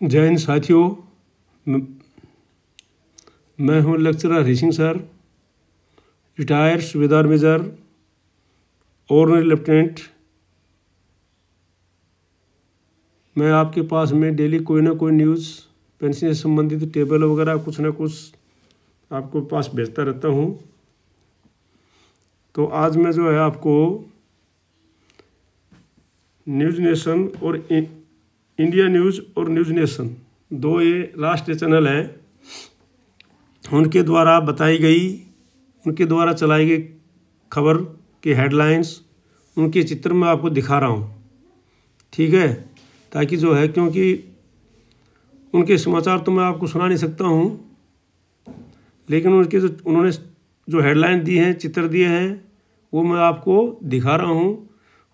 जय हिंद साथियों, मैं हूं lecturer Hari Singh sir, retired सूबेदार मेजर ऑनरी लेफ्टिनेंट। मैं आपके पास में डेली कोई ना कोई न्यूज़ पेंशन से संबंधित टेबल वगैरह कुछ ना कुछ आपको पास भेजता रहता हूं। तो आज मैं जो है आपको न्यूज़ नेशन और इंडिया न्यूज़ और न्यूज़ नेशन, दो ये राष्ट्रीय चैनल हैं, उनके द्वारा बताई गई, उनके द्वारा चलाई गई खबर की हेडलाइंस, उनके चित्र में आपको दिखा रहा हूँ, ठीक है। ताकि जो है, क्योंकि उनके समाचार तो मैं आपको सुना नहीं सकता हूँ, लेकिन उनके जो उन्होंने जो हेडलाइन दी हैं, चित्र दिए हैं, वो मैं आपको दिखा रहा हूँ।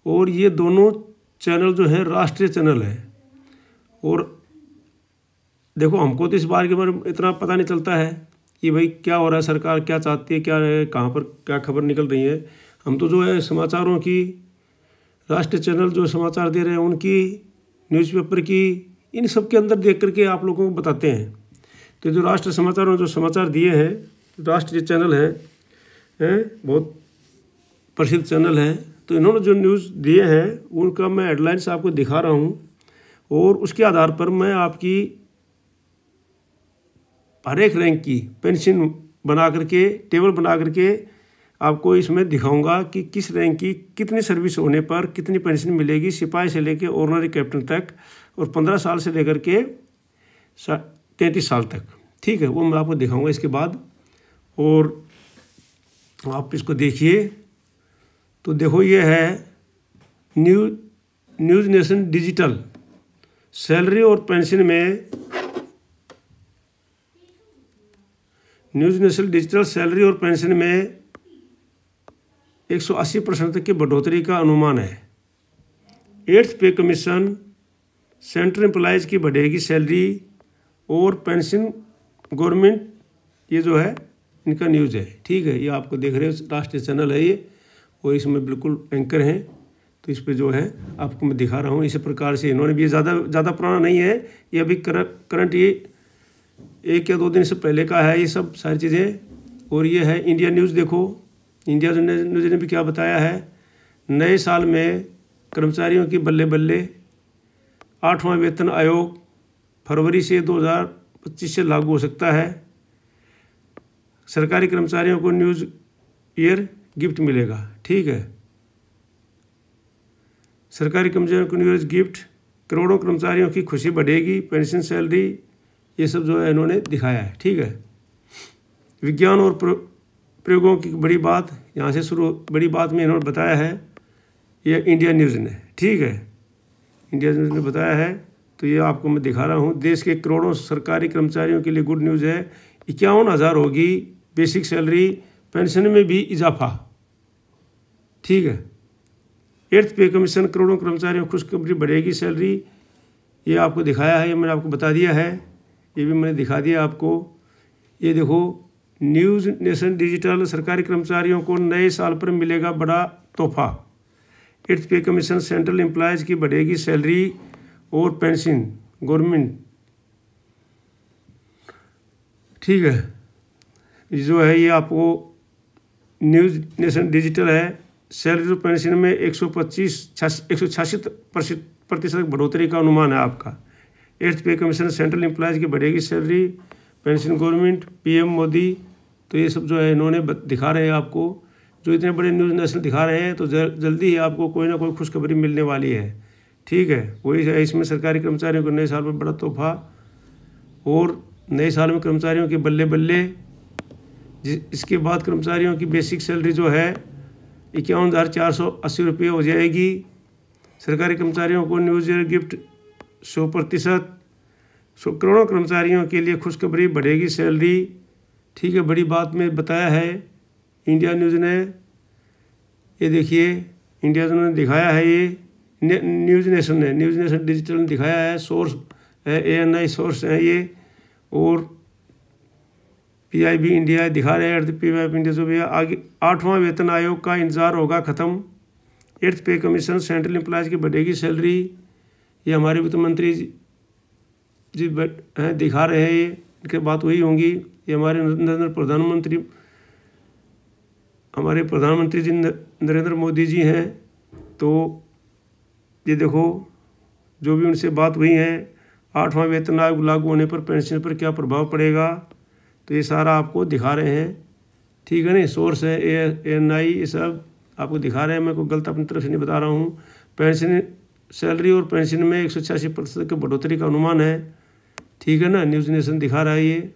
और ये दोनों चैनल जो है राष्ट्रीय चैनल है। और देखो, हमको तो इस बार के बारे में इतना पता नहीं चलता है कि भाई क्या हो रहा है, सरकार क्या चाहती है, क्या है, कहाँ पर क्या खबर निकल रही है। हम तो जो है समाचारों की, राष्ट्रीय चैनल जो समाचार दे रहे हैं उनकी, न्यूज़पेपर की, इन सब के अंदर देख करके आप लोगों को बताते हैं। तो जो राष्ट्रीय समाचारों में जो समाचार दिए हैं, राष्ट्रीय चैनल हैं, बहुत प्रसिद्ध चैनल है, तो इन्होंने जो न्यूज़ दिए हैं उनका मैं हेडलाइंस आपको दिखा रहा हूँ। और उसके आधार पर मैं आपकी हर एक रैंक की पेंशन बना करके, टेबल बना करके आपको इसमें दिखाऊंगा कि किस रैंक की कितनी सर्विस होने पर कितनी पेंशन मिलेगी, सिपाही से लेकर ऑर्डिनरी कैप्टन तक, और 15 साल से लेकर के 33 साल तक, ठीक है। वो मैं आपको दिखाऊंगा इसके बाद। और आप इसको देखिए, तो देखो ये है न्यूज़ नेशन डिजिटल। सैलरी और पेंशन में, न्यूज़ नेशन डिजिटल सैलरी और पेंशन में 180% तक की बढ़ोतरी का अनुमान है। 8th पे कमीशन, सेंट्रल एम्प्लॉयज़ की बढ़ेगी सैलरी और पेंशन गवर्नमेंट, ये जो है इनका न्यूज़ है, ठीक है। ये आपको देख रहे हो, राष्ट्रीय चैनल है ये, और इसमें बिल्कुल एंकर हैं। तो इस पे जो है आपको मैं दिखा रहा हूँ। इसी प्रकार से इन्होंने भी, ये ज़्यादा पुराना नहीं है, ये अभी करंट ये 1 या 2 दिन से पहले का है ये सब सारी चीज़ें। और ये है इंडिया न्यूज़। देखो, इंडिया न्यूज़ ने भी क्या बताया है, नए साल में कर्मचारियों की बल्ले बल्ले, 8वां वेतन आयोग फरवरी से 2025 से लागू हो सकता है। सरकारी कर्मचारियों को न्यूज़ ईयर गिफ्ट मिलेगा, ठीक है। सरकारी कर्मचारियों को न्यूज़ गिफ्ट, करोड़ों कर्मचारियों की खुशी बढ़ेगी, पेंशन, सैलरी, ये सब जो है इन्होंने दिखाया है, ठीक है। विज्ञान और प्रयोगों की बड़ी बात, यहाँ से शुरू, बड़ी बात में इन्होंने बताया है, ये इंडिया न्यूज़ ने, ठीक है, इंडिया न्यूज़ ने बताया है। तो ये आपको मैं दिखा रहा हूँ। देश के करोड़ों सरकारी कर्मचारियों के लिए गुड न्यूज़ है। 51,000 होगी बेसिक सैलरी, पेंशन में भी इजाफा, ठीक है। 8th पे कमीशन, करोड़ों कर्मचारियों खुशखबरी, बढ़ेगी सैलरी, ये आपको दिखाया है, ये मैंने आपको बता दिया है, ये भी मैंने दिखा दिया आपको। ये देखो, न्यूज़ नेशन डिजिटल, सरकारी कर्मचारियों को नए साल पर मिलेगा बड़ा तोहफा। 8th पे कमीशन, सेंट्रल एम्प्लॉयज़ की बढ़ेगी सैलरी और पेंशन गवर्नमेंट, ठीक है। जो है ये आपको न्यूज़ नेशन डिजिटल है। सैलरी और पेंशन में 186% बढ़ोतरी का अनुमान है आपका। 8th पे कमीशन, सेंट्रल एम्प्लॉयज़ की बढ़ेगी salary, pension government, PM Modi. तो ये सब जो है इन्होंने दिखा रहे हैं आपको। जो इतने बड़े न्यूज़ नेशनल दिखा रहे हैं, तो जल्दी ही आपको कोई ना कोई खुशखबरी मिलने वाली है, ठीक है। वही है, इसमें सरकारी कर्मचारियों को नए साल पर बड़ा तोहफा, और नए साल में कर्मचारियों के बल्ले बल्ले। इसके बाद कर्मचारियों की बेसिक सैलरी जो है 51,480 रुपये हो जाएगी। सरकारी कर्मचारियों को न्यूज़ ईयर गिफ्ट 100%। करोड़ों कर्मचारियों के लिए खुशखबरी, बढ़ेगी सैलरी, ठीक है। बड़ी बात में बताया है इंडिया न्यूज़ ने। ये देखिए, इंडिया न्यूज़ ने दिखाया है, ये न्यूज़ नेशन ने, न्यूज़ नेशन डिजिटल ने दिखाया है। सोर्स है ANI सोर्स है ये, और PIB इंडिया दिखा रहे हैं। PIB इंडिया जो भी है आगे। 8वां वेतन आयोग का इंतजार होगा ख़त्म। 8th पे कमीशन, सेंट्रल एम्प्लॉयज़ की बढ़ेगी सैलरी, ये हमारे वित्त मंत्री जी हैं दिखा रहे हैं, ये इनके बात वही होंगी। ये हमारे प्रधानमंत्री जी नरेंद्र मोदी जी हैं। तो ये देखो जो भी उनसे बात हुई है, 8वां वेतन आयोग लागू होने पर पेंशन पर क्या प्रभाव पड़ेगा, तो ये सारा आपको दिखा रहे हैं। ठीक है ना, सोर्स है ANI, ये सब आपको दिखा रहे हैं। मैं कोई गलत अपनी तरफ से नहीं बता रहा हूँ। पेंशन सैलरी और पेंशन में 186% की बढ़ोतरी का अनुमान है। ठीक है ना, न्यूज़ नेशन दिखा रहा है ये।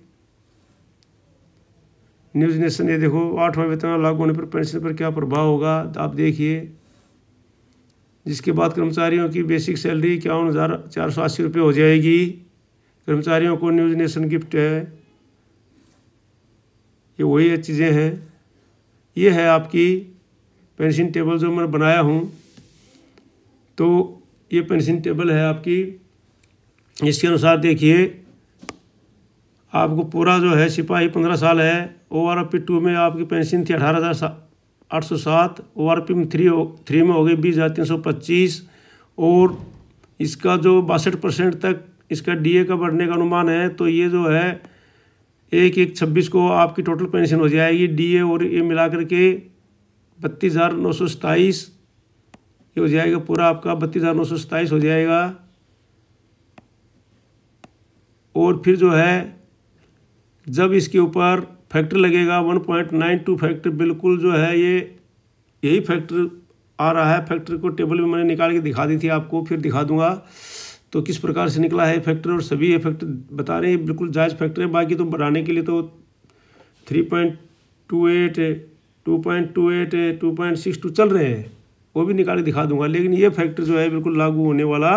न्यूज़ नेशन ये देखो, 8वां वेतन लागू होने पर पेंशन पर क्या प्रभाव होगा, तो आप देखिए। जिसके बाद कर्मचारियों की बेसिक सैलरी 51,480 रुपये हो जाएगी। कर्मचारियों को न्यूज़ नेशन गिफ्ट है। ये वही चीज़ें हैं। ये है आपकी पेंशन टेबल जो मैं बनाया हूँ। तो ये पेंशन टेबल है आपकी। इसके अनुसार देखिए, आपको पूरा जो है सिपाही 15 साल है, ORP 2 में आपकी पेंशन थी 18,807, ORP में 3 में हो गई 20,325। और इसका जो 62% तक इसका DA का बढ़ने का अनुमान है। तो ये जो है 1/1/26 को आपकी टोटल पेंशन हो जाएगी, DA और ये मिला करके 32,927 ये हो जाएगा। पूरा आपका 32,927 हो जाएगा। और फिर जो है जब इसके ऊपर फैक्टर लगेगा 1.92 फैक्टर, बिल्कुल जो है ये यही फैक्टर आ रहा है। फैक्टर को टेबल में मैंने निकाल के दिखा दी थी आपको, फिर दिखा दूंगा तो किस प्रकार से निकला है फैक्टर। और सभी ये फैक्टर बता रहे हैं बिल्कुल जायज़ फैक्टर है। बाकी तो बढ़ाने के लिए तो 3.28 है, 2.28 है, 2.62 चल रहे हैं, वो भी निकाल के दिखा दूंगा। लेकिन ये फैक्टर जो है बिल्कुल लागू होने वाला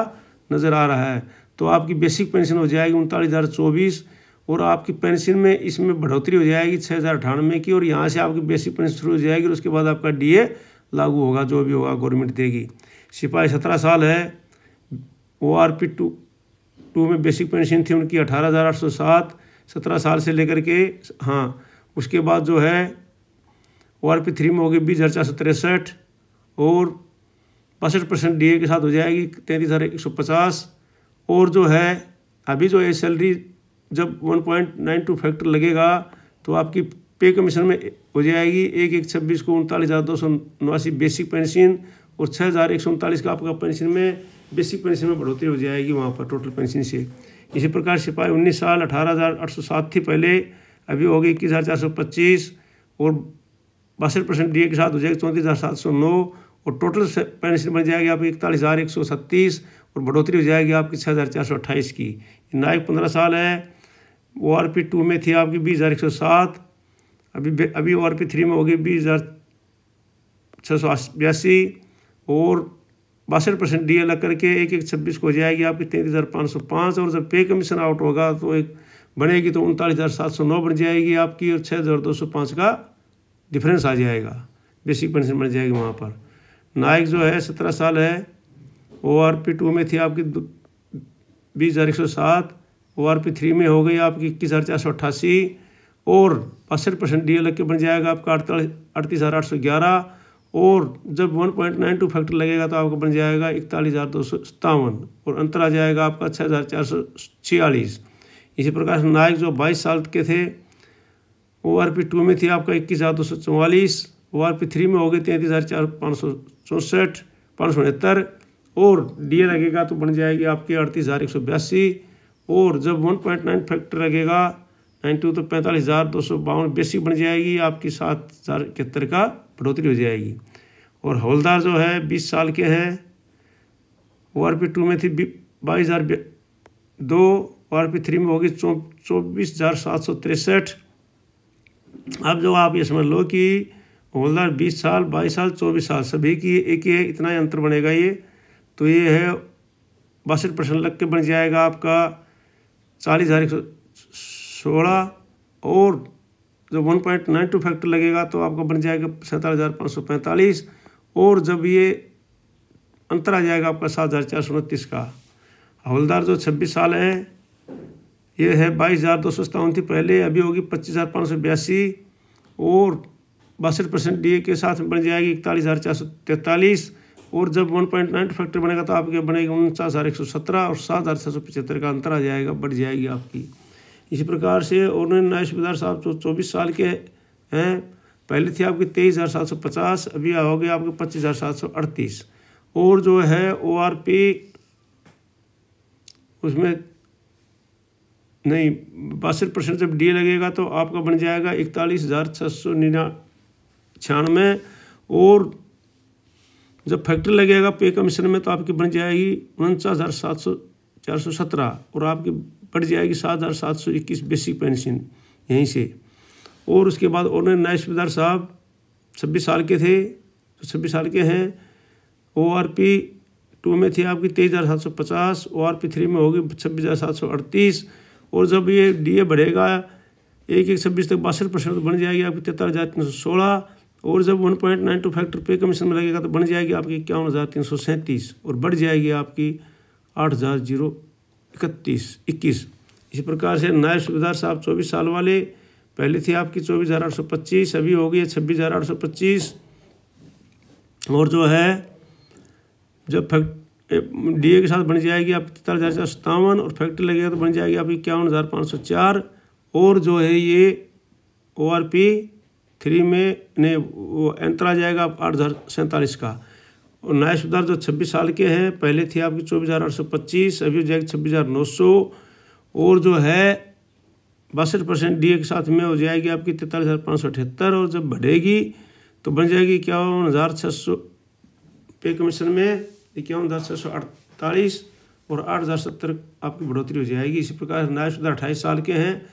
नज़र आ रहा है। तो आपकी बेसिक पेंशन हो जाएगी 39,024 और आपकी पेंशन में इसमें बढ़ोतरी हो जाएगी 6,098 की। और यहाँ से आपकी बेसिक पेंशन शुरू हो जाएगी और उसके बाद आपका DA लागू होगा, जो भी होगा गवर्नमेंट देगी। सिपाही 17 साल है, ORP 2 में बेसिक पेंशन थी उनकी 18,807, 17 साल से लेकर के। हाँ, उसके बाद जो है ORP 3 में होगी 20,463 और 62% DA के साथ हो जाएगी 33,150। और जो है अभी जो है सैलरी जब 1.92 फैक्टर लगेगा तो आपकी पे कमीशन में हो जाएगी 1/1/26 को 39,289 बेसिक पेंशन और 6,139 का आपका पेंशन में बेसिक पेंशन में बढ़ोतरी हो जाएगी वहाँ पर टोटल पेंशन से। इसी प्रकार सिपाही 19 साल 18,807 थी पहले, अभी हो गई 21,425 और 62% DA के साथ हो जाएगी 34,709 और टोटल पेंशन बन जाएगी आपकी 41,137 और बढ़ोतरी हो जाएगी आपकी 6,428 की। नायक 15 साल है, ORP 2 में थी आपकी 20,107, अभी ORP 3 में होगी 20,682 और 62% DA लग करके 1/1/26 को हो जाएगी आपकी 33,505। और जब पे कमीशन आउट होगा तो एक बनेगी तो 39,709 बन जाएगी आपकी और 6,205 का डिफरेंस आ जाएगा, बेसिक पेंशन बन जाएगी वहाँ पर। नायक जो है 17 साल है, ORP 2 में थी आपकी 20,107, ORP 3 में हो गई आपकी 21,488 और 62% DA लग के बन जाएगा आपका 38,811 और जब 1.92 फैक्टर लगेगा तो आपका बन जाएगा 41,257 और अंतर आ जाएगा आपका 6,446। इसी प्रकार से नायक जो 22 साल के थे, ORP 2 में थी आपका 21,244, ORP 3 में हो गई 33,569 और DA लगेगा तो बन जाएगी आपकी 38,182 और जब 1.9 फैक्टर लगेगा 92 तो 45,252 बेसिक बन जाएगी आपकी 7,071 का बढ़ोतरी हो जाएगी। और हवलदार जो है 20 साल के हैं, ORP 2 में थी 22,002, ORP 3 में होगी 24,763। अब जो आप ये समझ लो कि हवलदार 20 साल 22 साल 24 साल सभी की एक ही इतना ही अंतर बनेगा ये। तो ये है 62% लग के बन जाएगा आपका 40,116 और जब 1.92 फैक्टर लगेगा तो आपका बन जाएगा 47,545 और जब ये अंतर आ जाएगा आपका 7,429 का। हवलदार जो 26 साल है, ये है 22,257 थी पहले, अभी होगी 25,582 और 62% DA के साथ बन जाएगी 41,443 और जब 1.92 फैक्टर बनेगा तो आपके बनेगी 49,117 और 7,675 का अंतर आ जाएगा, बढ़ जाएगी आपकी। इसी प्रकार से और नए सूबेदार साहब जो 24 साल के हैं, पहले थी आपकी 23,750, अभी हो गए आपके 25,738। और जो है ORP उसमें नहीं 62% जब DA लगेगा तो आपका बन जाएगा 41,696। और जब फैक्टर लगेगा पे कमीशन में तो आपकी बन जाएगी 49,417 और आपकी बढ़ जाएगी 7,721 बेसिक पेंशन यहीं से। और उसके बाद और नए सूबेदार साहब 26 साल के थे, तो 26 साल के हैं। ORP 2 में थी आपकी 23,750, ORP 3 में होगी 26,738। और जब ये DA बढ़ेगा 1/1/26 तक 62% बन जाएगी आपकी 43,316। और जब 1.92 फैक्टर पे कमीशन में लगेगा तो बन जाएगी आपकी 51,337 और बढ़ जाएगी आपकी 8,021। इसी प्रकार से नए सूबेदार साहब 24 साल वाले, पहले थी आपकी 24,825, अभी हो गई 26,825। और जो है जब DA के साथ बन जाएगी आपकी 43,457 और फैक्टर लगेगा तो बन जाएगी आपकी 51,504। और जो है ये ORP 3 में ने वो अंतर आ जाएगा 8,047 का। और नए सूबेदार जो 26 साल के हैं, पहले थी आपकी 24,825, अभी हो जाएगी 26,900। और जो है 62% DA के साथ में हो जाएगी आपकी 43,578। और जब बढ़ेगी तो बन जाएगी 51,600 पे कमीशन में 51,648 और 8,070 आपकी बढ़ोतरी हो जाएगी। इसी प्रकार नए सूबेदार 28 साल के हैं,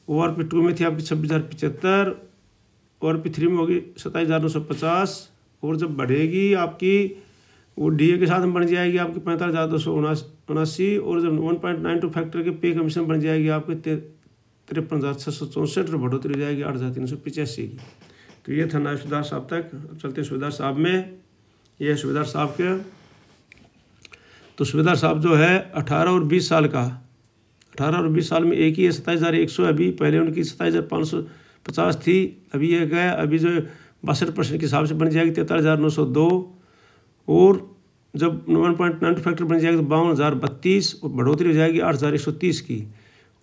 ORP 2 में थी आपकी 26,075, ORP 3 में होगी 27,950। और जब बढ़ेगी आपकी वो DA के साथ में बन जाएगी आपकी 45,279। और जब 1.92 फैक्टर के पे कमीशन बन जाएगी आपके 53,664 और बढ़ोतरी हो जाएगी 8,385 की। तो ये था नए सूबेदार साहब तक। अब चलते हैं सूबेदार साहब में। ये है सूबेदार साहब के। तो सूबेदार साहब जो है 18 और 20 साल का, 18 और 20 साल में एक ही है 27,100 अभी, पहले उनकी 27,550 थी, अभी ये गया, अभी जो 62% के हिसाब से बन जाएगी 43,902। और जब 1.92 फैक्टर बन जाएगी तो 52,032 और बढ़ोतरी हो जाएगी 8,130 की।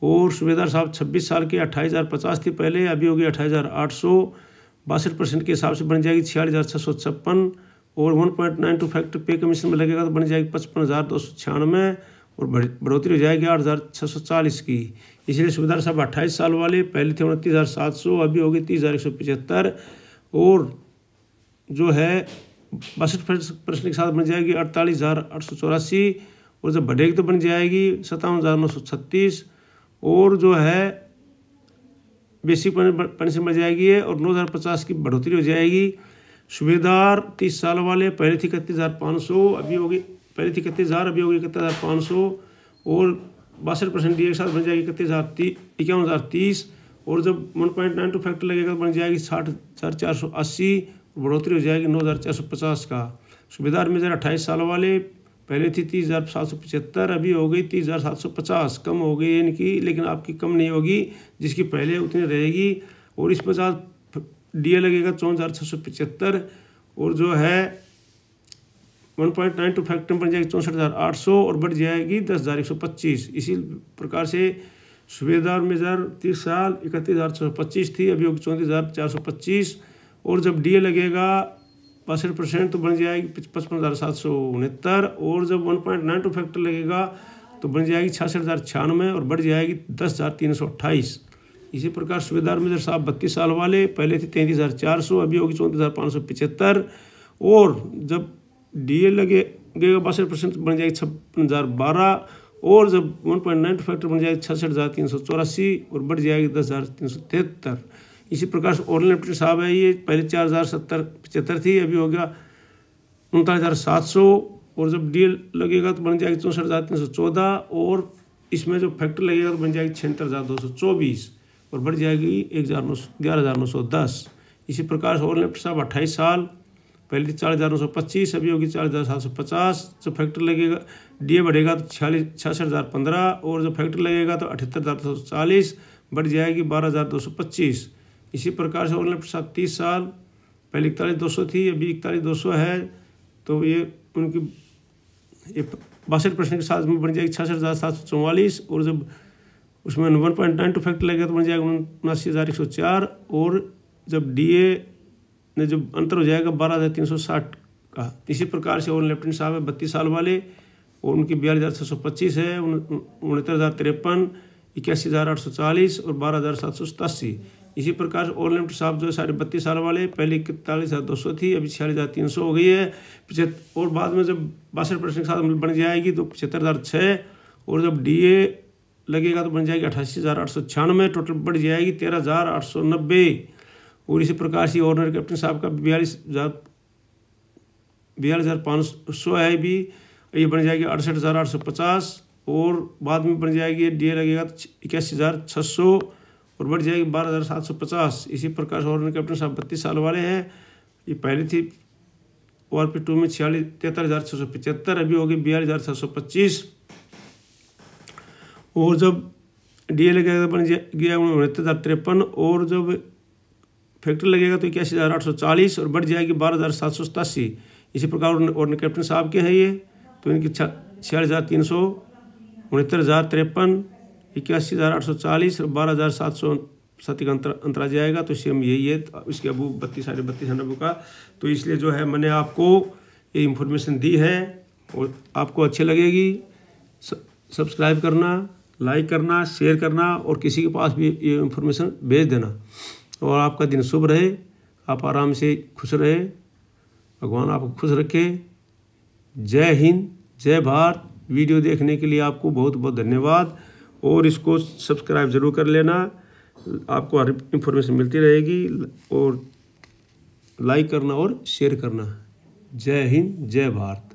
और सूबेदार साहब 26 साल के 28,050 थी पहले, अभी होगी 28,800, 62% के हिसाब से बन जाएगी 46,656। और 1.92 फैक्टर पे कमीशन में लगेगा तो बन जाएगी 55,296 और बढ़ोतरी हो जाएगी 8,640 की। इसलिए सूबेदार साहब 28 साल वाले, पहले थे 29,700, अभी होगी 30,175। और जो है 62% के साथ बन जाएगी 48,884। और जब बढ़ेगी तो बन जाएगी 57,936। और जो है बेसिक पेंशन बन जाएगी है और 9,050 की बढ़ोतरी हो जाएगी। सूबेदार 30 साल वाले, पहले थी 31,500, अभी होगी, पहले थी 31,000, अभी होगी 31,500। और 62% DA के साथ बन जाएगी 51,030। और जब 1.92 फैक्टर लगेगा तो बन जाएगी 60,480 और बढ़ोतरी हो जाएगी 9,450 का। सूबेदार मेजर 28 साल वाले, पहले थी 30,775, अभी हो गई 30,750, कम हो गई इनकी, लेकिन आपकी कम नहीं होगी, जिसकी पहले उतनी रहेगी। और इस 50 DA लगेगा 54,675। और जो है 1.92 फैक्टर बन जाएगी 64,800 और बढ़ जाएगी 10,125। इसी प्रकार से सूबेदार मेजर 30 साल 31,625 थी, अभी होगी 34,425। और जब DA लगेगा 62% तो बन जाएगी 55,769। और जब 1.92 फैक्टर लगेगा तो बन जाएगी 66,096 और बढ़ जाएगी 10,328। इसी प्रकार सूबेदार मेजर साहब 32 साल वाले, पहले थे 33,400, अभी होगी 34,575। और जब DA लगेगा 62% बन जाएगी 56,012। और जब 1.92 फैक्टर बन जाएगी 66,384 और बढ़ जाएगी 10,373। इसी प्रकार से ऑर्डिनल लेफ्टिनेंट साहब है, ये पहले 4,075 थी, अभी हो गया 39,700। और जब DA लगेगा तो बन जाएगी 64,314। और इसमें जो फैक्टर लगेगा तो बन जाएगी 76,224 और बढ़ जाएगी 11,910। इसी प्रकार से ऑर्डिनल लेफ्टिनेंट साहब 28 साल, पहले 40,925, अभी होगी 40,750। जब फैक्टर लगेगा DA बढ़ेगा तो 66,015 और जब फैक्टर लगेगा तो 78,240 बढ़ जाएगी 12,225। इसी प्रकार से ऑर्डिनल लेफ्टिनेंट साहब 30 साल, पहले 41,200 थी, अभी 41,200 है, तो ये उनकी ये 62 प्रश्न के साथ में बन जाएगी 66,744। और जब उसमें 1.92 फैक्टर लगेगा तो बन जाएगा 79,104। और जब DA ने जब अंतर हो जाएगा 12,360 का। इसी प्रकार से और लेफ्टिनेंट साहब है 32 साल वाले और उनकी 42,625 है, 69,053, 81,840 और 12,787। इसी प्रकार से और लेफ्टिनेंट साहब जो है सारे 32 साल वाले, पहले 41,200 थी, अभी 46,300 हो गई है। और बाद में जब 62 प्रश्न के साथ बन जाएगी तो 75,006। और जब DA लगेगा तो बन जाएगी 88,896, टोटल बढ़ जाएगी 13,890। और इसी प्रकार से ऑर्डिनरी कैप्टन साहब का 42,500 है भी, ये बन जाएगी 68,850। और बाद में बन जाएगी DA लगेगा तो 81,600 और बढ़ जाएगी 12,750। इसी प्रकार से ऑर्डिनरी कैप्टन साहब 32 साल वाले हैं, ये पहले थी ORP2 में 43,675, अभी होगी 42,625। और जब DA लगेगा बन गया 69,053। और जब फैक्टर लगेगा तो 81,840 और बढ़ जाएगी 12,787। इसी प्रकार और कैप्टन साहब के हैं ये, तो इनकी 46,300, 69,053, 81,840 और 12,770 का अंतर आ जाएगा। तो सेम यही है इसके अबू 32 साढ़े 32 नंबर का। तो इसलिए जो है मैंने आपको ये इन्फॉर्मेशन दी है और आपको अच्छी लगेगी। सब्सक्राइब करना, लाइक करना, शेयर करना और किसी के पास भी ये इन्फॉर्मेशन भेज देना। और आपका दिन शुभ रहे, आप आराम से खुश रहे, भगवान आपको खुश रखे। जय हिंद, जय भारत। वीडियो देखने के लिए आपको बहुत बहुत धन्यवाद और इसको सब्सक्राइब ज़रूर कर लेना, आपको हर इन्फॉर्मेशन मिलती रहेगी। और लाइक करना और शेयर करना। जय हिंद, जय भारत।